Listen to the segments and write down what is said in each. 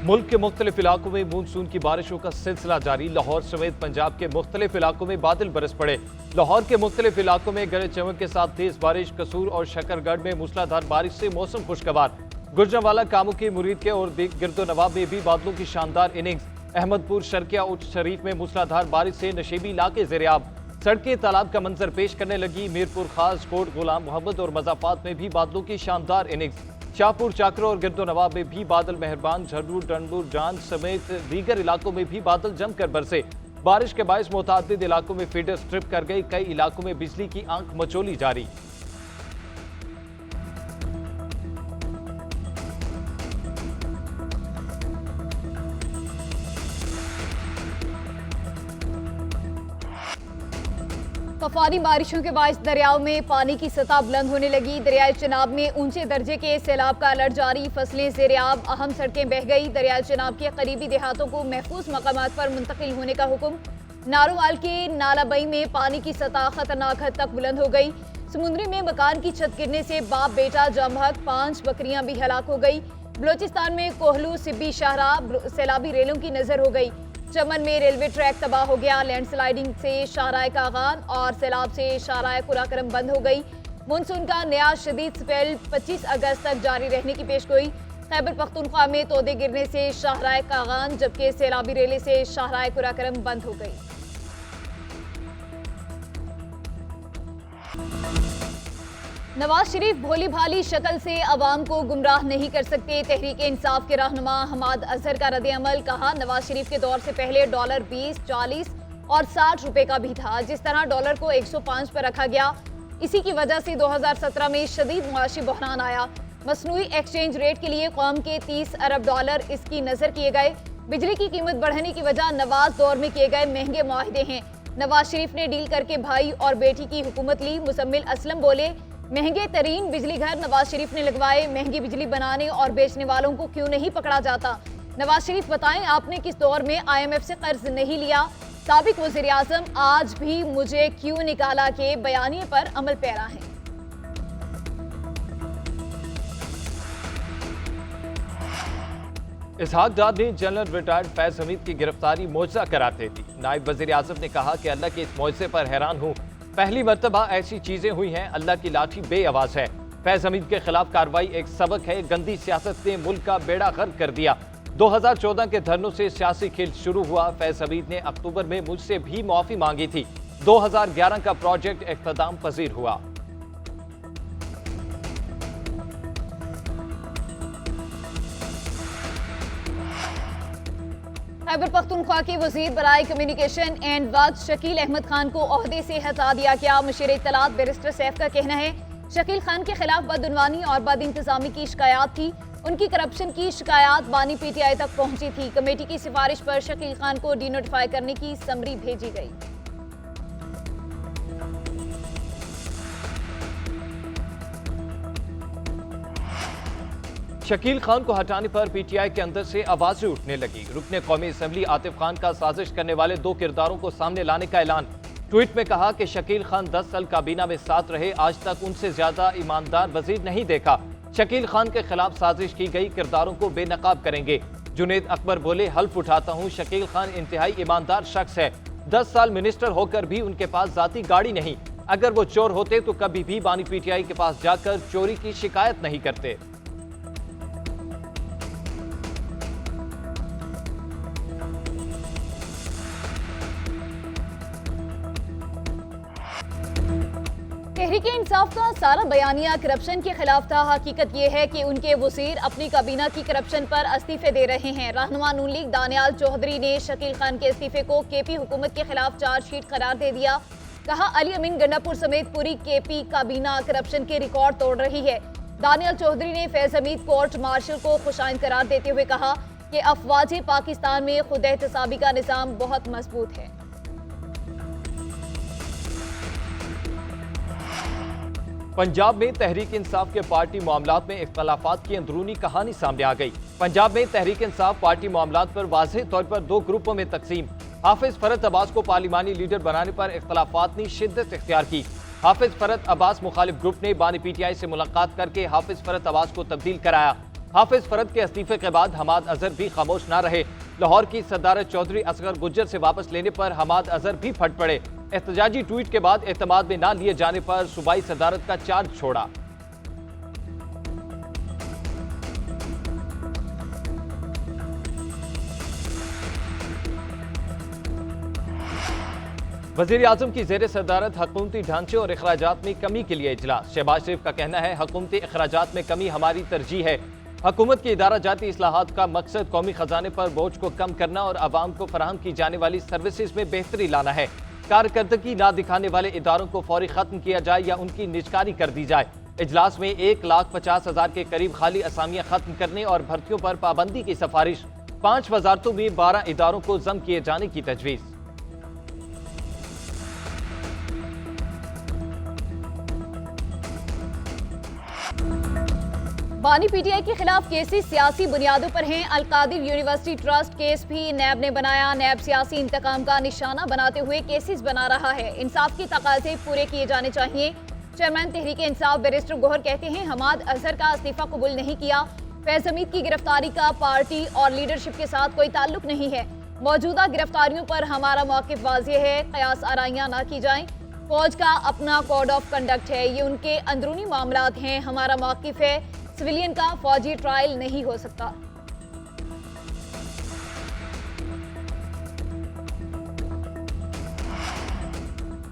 मुल्क के मुख्तलिफ इलाकों में मानसून की बारिशों का सिलसिला जारी। लाहौर समेत पंजाब के मुख्तलिफ इलाकों में बादल बरस पड़े। लाहौर के मुख्तलिफ इलाकों में गरज चमक के साथ तेज बारिश। कसूर और शकरगढ़ में मूसलाधार बारिश से मौसम खुशगवार। गुजरांवाला, कामू की मुरीद के और गिरदो नवाब में भी बादलों की शानदार इनिंग्स। अहमदपुर, शर्किया, उच्च शरीफ में मूसलाधार बारिश से नशेबी इलाके ज़ेर-ए-आब। सड़कें तालाब का मंजर पेश करने लगी। मीरपुर खास, कोट गुलाम मोहम्मद और मजाफात में भी बादलों की शानदार इनिंग्स। शाहपुर, चाकरो और गिरदो नवाब में भी बादल मेहरबान। झर्रू, डंडूर, जान समेत दीगर इलाकों में भी बादल जमकर बरसे। बारिश के बायस मुतादिद इलाकों में फीडर स्ट्रिप कर गई। कई इलाकों में बिजली की आंख मचोली जारी। तूफानी बारिशों के बायस दरियाओं में पानी की सतह बुलंद होने लगी। दरियाए चिनाब में ऊंचे दर्जे के सैलाब का अलर्ट जारी। फसलें ज़ेर-ए-आब, अहम सड़कें बह गई। दरियाए चिनाब के करीबी देहातों को महफूज मकामात पर मुंतकिल होने का हुक्म। नारोवाल के नालाबई में पानी की सतह खतरनाक हद तक बुलंद हो गई। समुद्री में मकान की छत गिरने से बाप बेटा जाम बहक, 5 बकरियां भी हलाक हो गई। बलोचिस्तान में कोहलू सिब्बी शाहराह सैलाबी रेलों की नजर हो गई। चमन में रेलवे ट्रैक तबाह हो गया। लैंडस्लाइडिंग से शाहराह कागान और सैलाब से शाहराह कुराकरम बंद हो गई। मानसून का नया शदीद स्पेल 25 अगस्त तक जारी रहने की पेशगोई। खैबर पख्तूनख्वा में तोदे गिरने से शाहराह कागान, जबकि सैलाबी रेले से शाहराह कुराकरम बंद हो गई। नवाज शरीफ भोली भाली शक्ल से अवाम को गुमराह नहीं कर सकते। तहरीक इंसाफ के रहनुमा हमाद अजहर का रद्द-ए-अमल। कहा, नवाज शरीफ के दौर से पहले डॉलर 20, 40 और 60 रुपए का भी था। जिस तरह डॉलर को 105 पर रखा गया, इसी की वजह से 2017 में शदीद मुआशी बहरान आया। मसनूई एक्सचेंज रेट के लिए कौम के 30 अरब डॉलर इसकी नजर किए गए। बिजली की कीमत बढ़ने की वजह नवाज दौर में किए गए महंगे मुआहदे हैं। नवाज शरीफ ने डील करके भाई और बेटी की हुकूमत ली। मुसम्मिल असलम बोले, महंगे तरीन बिजली घर नवाज शरीफ ने लगवाए। महंगी बिजली बनाने और बेचने वालों को क्यों नहीं पकड़ा जाता? नवाज शरीफ बताएं, आपने किस दौर में IMF से कर्ज नहीं लिया? साबिक वज़ीर आज़म आज भी मुझे क्यों निकाला के बयानिए पर अमल पैरा है। इसहाक डार ने जनरल रिटायर्ड फैज हमीद की गिरफ्तारी मौजज़ा करार दे दी। नायब वज़ीर आज़म ने कहा कि अल्लाह के इस मौजज़े पर हैरान हूँ। पहली मर्तबा ऐसी चीजें हुई हैं। अल्लाह की लाठी बेआवाज है। फैज हमीद के खिलाफ कार्रवाई एक सबक है। गंदी सियासत ने मुल्क का बेड़ा गर्क कर दिया। 2014 के धरनों से सियासी खेल शुरू हुआ। फैज हमीद ने अक्टूबर में मुझसे भी माफी मांगी थी। 2011 का प्रोजेक्ट इख्तिताम पजीर हुआ। खैबर पख्तूनख्वा के वजीर बराए कम्युनिकेशन एंड वक्त शकील अहमद खान को ओहदे से हटा दिया गया। मुशीर इत्तलात बैरिस्टर सैफ का कहना है, शकील खान के खिलाफ बदउनवानी और बद इंतजामी की शिकायत थी। उनकी करप्शन की शिकायत बानी PTI तक पहुंची थी। कमेटी की सिफारिश पर शकील खान को डीनोटिफाई करने की समरी भेजी गई। शकील खान को हटाने पर PTI के अंदर से आवाजें उठने लगी। रुकने कौमी असम्बली आतिफ खान का साजिश करने वाले 2 किरदारों को सामने लाने का ऐलान। ट्वीट में कहा कि शकील खान 10 साल काबीना में साथ रहे, आज तक उनसे ज्यादा ईमानदार वजीर नहीं देखा। शकील खान के खिलाफ साजिश की गई किरदारों को बेनकाब करेंगे। जुनेद अकबर बोले, हल्फ उठाता हूँ, शकील खान इंतहाई ईमानदार शख्स है। 10 साल मिनिस्टर होकर भी उनके पास जाती गाड़ी नहीं। अगर वो चोर होते तो कभी भी बानी PTI के पास जाकर चोरी की शिकायत नहीं करते। तहरीक इंसाफ का सारा बयानिया करप्शन के खिलाफ था। हकीकत यह है कि उनके वजीर अपनी काबीना की करप्शन पर इस्तीफे दे रहे हैं। रहनुमा नून लीग दानियाल चौधरी ने शकील खान के इस्तीफे को KP हुकूमत के खिलाफ चार्जशीट करार दे दिया। कहा, अली अमीन गंडापुर समेत पूरी KP काबीना करप्शन के रिकॉर्ड तोड़ रही है। दानियाल चौधरी ने फैज हमीद कोर्ट मार्शल को खुशाइन करार देते हुए कहा कि अफवाज पाकिस्तान में खुद एहतसाबी का निज़ाम बहुत मजबूत है। पंजाब में तहरीक इंसाफ के पार्टी मामलात में इख्तलाफात की अंदरूनी कहानी सामने आ गई। पंजाब में तहरीक इंसाफ पार्टी मामलात पर वाज़ेह तौर पर 2 ग्रुपों में तकसीम। हाफिज फरत अब्बास को पार्लिमानी लीडर बनाने पर इख्तलाफात ने शिद्दत इख्तियार की। हाफिज फरत अब्बास मुखालिफ ग्रुप ने बानी PTI से मुलाकात करके हाफिज फरत अब्बास को तब्दील कराया। हाफिज फरद के इस्तीफे के बाद हमाद अजहर भी खामोश ना रहे। लाहौर की सदारत चौधरी असगर गुज्जर से वापस लेने पर हमाद अजहर भी फट पड़े। एहतजाजी ट्वीट के बाद एतमाद में ना लिए जाने पर सूबाई सदारत का चार्ज छोड़ा। वजीर आजम की जेर सदारत हुकूमती ढांचे और अखराजात में कमी के लिए इजलास। शहबाज शरीफ का कहना है हुकूमती अखराजात में कमी हमारी तरजीह है। हुकूमत की इदारा जाती इस्लाहात का मकसद कौमी खजाने पर बोझ को कम करना और आवाम को फराहम की जाने वाली सर्विसेज में बेहतरी लाना है। कारकर्दगी ना दिखाने वाले इदारों को फौरी खत्म किया जाए या उनकी निजकारी कर दी जाए। इजलास में 1,50,000 के करीब खाली असामियां खत्म करने और भर्तियों पर पाबंदी की सिफारिश। 5 वजारतों में 12 इदारों को जम किए जाने की तजवीज़। बानी पीटीआई के खिलाफ केसेस सियासी बुनियादों पर हैं। अलकादिर यूनिवर्सिटी ट्रस्ट केस भी नैब ने बनाया। नैब सियासी इंतकाम का निशाना बनाते हुए केसेस बना रहा है। इंसाफ की तकाज़े पूरे किए जाने चाहिए। चेयरमैन तहरीक इंसाफ बैरिस्टर गौहर कहते हैं हमाद अजहर का इस्तीफा कबूल नहीं किया। फैज हमीद की गिरफ्तारी का पार्टी और लीडरशिप के साथ कोई ताल्लुक नहीं है। मौजूदा गिरफ्तारियों पर हमारा मौक़िफ़ वाज़ेह है। कयास आराइयाँ ना की जाएं। फौज का अपना कोड ऑफ कंडक्ट है, ये उनके अंदरूनी मामलात हैं। हमारा मौक़िफ़ है सिविलियन का फौजी ट्रायल नहीं हो सकता।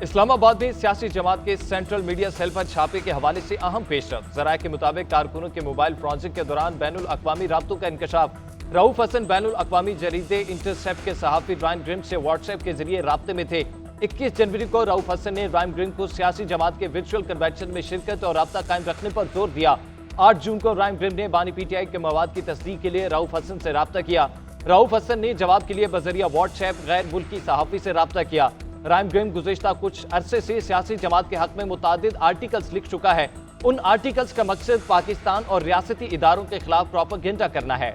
इस्लामाबाद में सियासी जमात के सेंट्रल मीडिया सेल पर छापे के हवाले से अहम पेशरफ। जराये के मुताबिक कारकुनों के मोबाइल फ्रॉन्सिक के दौरान बैनुल अक़वामी राब्तों का इंकशाफ। रऊफ हसन बैनुल अक़वामी जरीदे इंटरसेप्ट के सहाफ़ी रायम ग्रिम से व्हाट्सएप के जरिए राब्ते में थे। 21 जनवरी को रऊफ हसन ने रायम ग्रिम को सियासी जमात के वर्चुअल कन्वेंशन में शिरकत और राब्ता कायम रखने पर जोर दिया। 8 जून को रायम ग्रिम ने बानी पीटीआई के मवाद की तस्दीक के लिए रऊफ हसन से राब्ता किया। रऊफ हसन ने जवाब के लिए बजरिया व्हाट्सएप गैर मुल्की सहाफ़ी से राब्ता किया। रायम ग्रिम गुज़िश्ता कुछ अरसे से सियासी जमात के हक में मुतादिद आर्टिकल्स लिख चुका है। उन आर्टिकल्स का मकसद पाकिस्तान और रियासती इदारों के खिलाफ प्रोपेगेंडा करना है।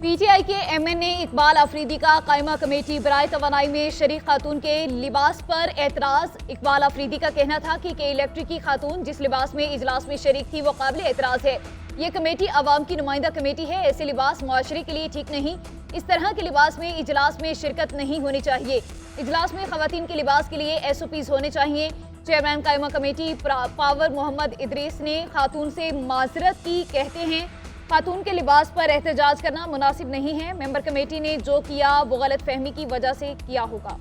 पीटीआई के एमएनए इकबाल अफरीदी का कायमा कमेटी बराए तवानाई में शरीक खातून के लिबास पर एतराज। इकबाल अफरीदी का कहना था कि इलेक्ट्रिक की खातून जिस लिबास में इजलास में शरीक थी वो काबिल एतराज है। ये कमेटी अवाम की नुमाइंदा कमेटी है। ऐसे लिबास मुआशरे के लिए ठीक नहीं। इस तरह के लिबास में इजलास में शिरकत नहीं होनी चाहिए। इजलास में खवातीन के लिबास के लिए SOPs होने चाहिए। चेयरमैन कायमा कमेटी पावर मोहम्मद इदरीस ने खातून से माजरत की। कहते हैं खातून के लिबास पर एहतजाज करना मुनासिब नहीं है। मेंबर कमेटी ने जो किया वो गलत फहमी की वजह से किया होगा।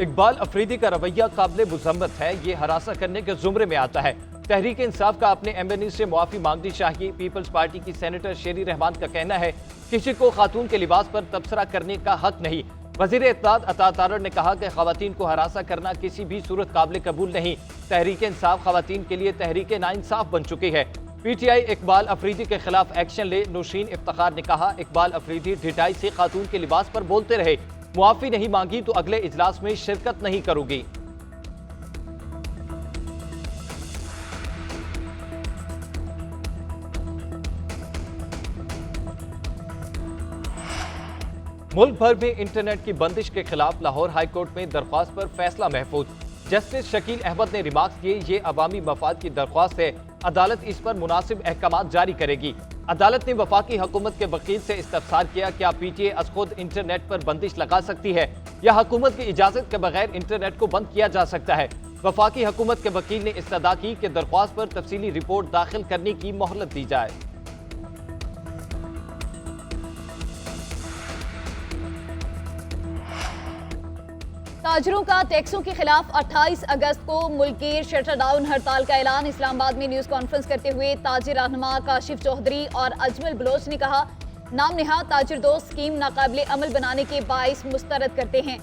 इकबाल अफरीदी का रवैया काबिल मुज़म्मत है। ये हरासा करने के जुमरे में आता है। तहरीक इंसाफ का अपने एमएनए से मुआफ़ी मांगनी चाहिए। पीपल्स पार्टी की सेनेटर शेरी रहमान का कहना है किसी को खातून के लिबास पर तबसरा करने का हक नहीं। वज़ीर इत्तेलात अता तारड़ ने कहा कि ख़वातीन को हरासा करना किसी भी सूरत काबिल कबूल नहीं। तहरीक इंसाफ ख़वातीन के लिए तहरीक नाइंसाफ बन चुकी है। पीटीआई इकबाल अफरीदी के खिलाफ एक्शन ले। नौशीन इफ्तिखार ने कहा इकबाल अफरीदी ढिठाई से खातून के लिबास पर बोलते रहे। मुआफ़ी नहीं मांगी तो अगले इजलास में शिरकत नहीं करूंगी। मुल्क भर में इंटरनेट की बंदिश के खिलाफ लाहौर हाई कोर्ट में दरख्वास्त पर फैसला महफूज। जस्टिस शकील अहमद ने रिमार्क्स किए ये अवामी मफाद की दरख्वास्त है। अदालत इस पर मुनासिब अहकाम जारी करेगी। अदालत ने वफाकी हुकूमत के वकील से इस्तफसार किया क्या पीटीए अज खुद इंटरनेट पर बंदिश लगा सकती है या हुकूमत की इजाजत के बगैर इंटरनेट को बंद किया जा सकता है। वफाकी हुकूमत के वकील ने इस्तदा की कि दरख्वास्त पर तफसीली रिपोर्ट दाखिल करने की मोहलत दी जाए। ताजरों का टैक्सों के खिलाफ 28 अगस्त को मुल्कीर शटर डाउन हड़ताल का ऐलान। इस्लामाबाद में न्यूज़ कॉन्फ्रेंस करते हुए ताजिर रहनुमा काशिफ चौधरी और अजमल बलोच ने कहा नाम नेहाद ताजिर दोस्त स्कीम नाकाबिले अमल बनाने के बाइस मुस्तरद करते हैं।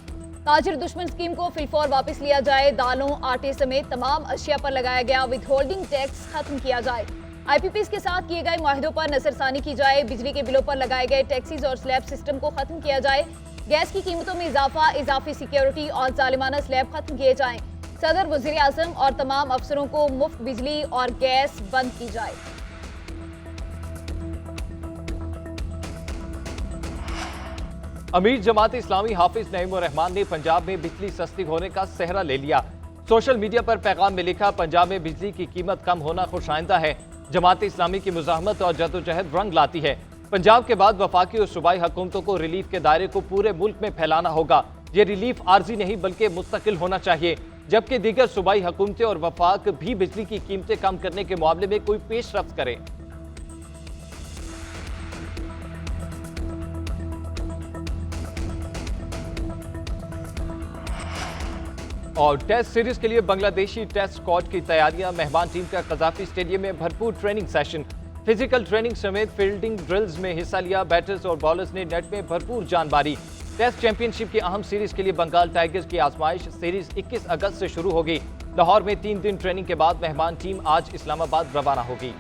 ताजिर दुश्मन स्कीम को फिलफौर वापस लिया जाए। दालों आटे समेत तमाम अशिया पर लगाया गया विथहोल्डिंग टैक्स खत्म किया जाए। IPPs के साथ किए गए माहिदों पर नजरसानी की जाए। बिजली के बिलों पर लगाए गए टैक्सीज और स्लैब सिस्टम को खत्म किया जाए। गैस की कीमतों में इजाफा, इजाफी सिक्योरिटी और जालिमाना स्लैब खत्म किए जाएं। सदर, वज़ीर आज़म और तमाम अफसरों को मुफ्त बिजली और गैस बंद की जाए। अमीर जमात इस्लामी हाफिज नईमुर रहमान ने पंजाब में बिजली सस्ती होने का सेहरा ले लिया। सोशल मीडिया पर पैगाम में लिखा, पंजाब में बिजली की कीमत कम होना खुशाइंदा है। जमात इस्लामी की मुजाहमत और जदोजहद रंग लाती है। पंजाब के बाद वफाकी और सूबाई हुकूमतों को रिलीफ के दायरे को पूरे मुल्क में फैलाना होगा। ये रिलीफ आर्जी नहीं बल्कि मुस्तकिल होना चाहिए, जबकि दीगर सूबाई हुकूमतें और वफाक भी बिजली की कीमतें कम करने के मामले में कोई पेशरफ्त करें। और टेस्ट सीरीज के लिए बांग्लादेशी टेस्ट स्क्वाड की तैयारियां। मेहमान टीम का कजाफी स्टेडियम में भरपूर ट्रेनिंग सेशन, फिजिकल ट्रेनिंग समेत फील्डिंग ड्रिल्स में हिस्सा लिया। बैटर्स और बॉलर्स ने नेट में भरपूर जान मारी। टेस्ट चैंपियनशिप की अहम सीरीज के लिए बंगाल टाइगर्स की आजमाइश सीरीज 21 अगस्त से शुरू होगी। लाहौर में 3 दिन ट्रेनिंग के बाद मेहमान टीम आज इस्लामाबाद रवाना होगी।